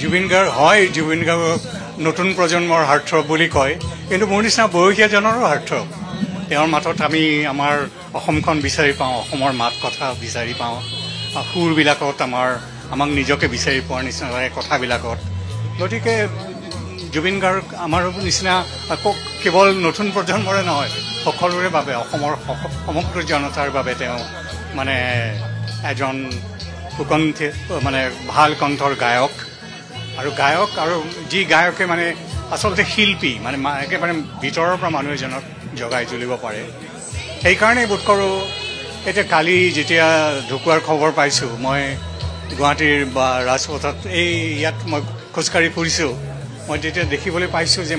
জুবিন গাৰ্গ নতুন প্ৰজন্মৰ হাৰ্টথ্ৰব বুলি কয়, কিন্তু মোৰ নিচিনা বয়সীয়াজনৰো হাৰ্টথ্ৰব। তেওঁৰ মাতত আমি আমাৰ অসমখন বিচাৰি পাওঁ, অসমৰ মাত কথা বিচাৰি পাওঁ, সুৰবিলাকত আমাক নিজকে বিচাৰি পোৱাৰ নিচিনা লাগে কথাবিলাকত। গতিকে জুবিন গাৰ্গ আমাৰ নিচিনা কেৱল নতুন প্ৰজন্মৰে নহয়, সকলোৰে বাবে, অসমৰ সমগ্ৰ জনতাৰ বাবে তেওঁ মানে এজন মানে ভাল কণ্ঠৰ গায়ক আৰু যি গায়কে মানে আচলতে শিল্পী, মানে একেবাৰে ভিতৰৰ পৰা মানুহ এজনক জগাই তুলিব পাৰে। সেইকাৰণেই বোধ কৰোঁ এতিয়া কালি যেতিয়া ঢুকুৱাৰ খবৰ পাইছোঁ, মই গুৱাহাটীৰ বা ৰাজপথত ইয়াত মই খোজকাঢ়ি ফুৰিছোঁ, মই তেতিয়া দেখিবলৈ পাইছোঁ যে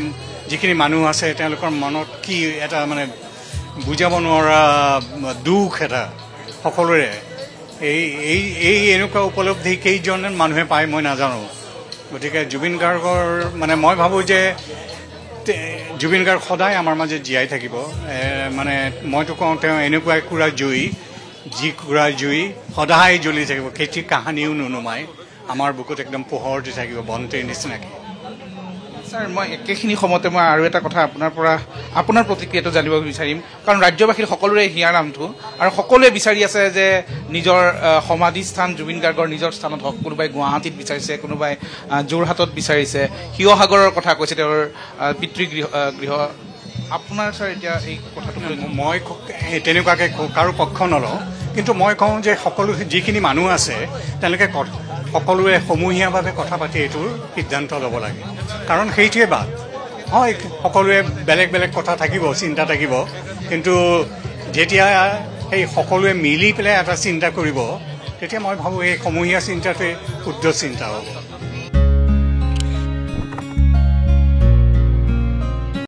যিখিনি মানুহ আছে তেওঁলোকৰ মনত কি এটা মানে বুজাব নোৱাৰা দুখ এটা সকলোৰে। এনেকুৱা উপলব্ধি কেইজন মানুহে পায় মই নাজানো। গতিকে জুবিন গাৰ্গৰ মানে মই ভাবোঁ যে জুবিন গাৰ্গ সদায় আমাৰ মাজত জীয়াই থাকিব। মানে মইতো কওঁ তেওঁ এনেকুৱা একোৰা জুই, যি কুৰা জুই সদায় জ্বলি থাকিব, কেতিয়া কাহানিও নুনুমাই, আমাৰ বুকুত একদম পোহৰ দি থাকিব বন্তিৰ নিচিনাকৈ। ছাৰ, মই একেখিনি সময়তে মই আৰু এটা কথা আপোনাৰ প্ৰতিক্ৰিয়াটো জানিব বিচাৰিম, কাৰণ ৰাজ্যবাসীৰ সকলোৰে হিয়াৰ নামটো, আৰু সকলোৱে বিচাৰি আছে যে নিজৰ সমাধিস্থান জুবিন গাৰ্গৰ নিজৰ স্থানত হওক। কোনোবাই গুৱাহাটীত বিচাৰিছে, কোনোবাই যোৰহাটত বিচাৰিছে, শিৱসাগৰৰ কথা কৈছে তেওঁৰ পিতৃগৃহ। আপোনাৰ ছাৰ এতিয়া এই কথাটো মই তেনেকুৱাকৈ কাৰো পক্ষ নলওঁ, কিন্তু মই কওঁ যে যিখিনি মানুহ আছে তেওঁলোকে সকলোৱে সমূহীয়াভাৱে কথা পাতি এইটোৰ সিদ্ধান্ত ল'ব লাগে, কাৰণ সেইটোৱে বাদ। হয়, সকলোৱে বেলেগ বেলেগ কথা থাকিব, চিন্তা থাকিব, কিন্তু যেতিয়া সেই সকলোৱে মিলি পেলাই এটা চিন্তা কৰিব, তেতিয়া মই ভাবোঁ এই সমূহীয়া চিন্তাটোৱে শুদ্ধ চিন্তা হ'ব।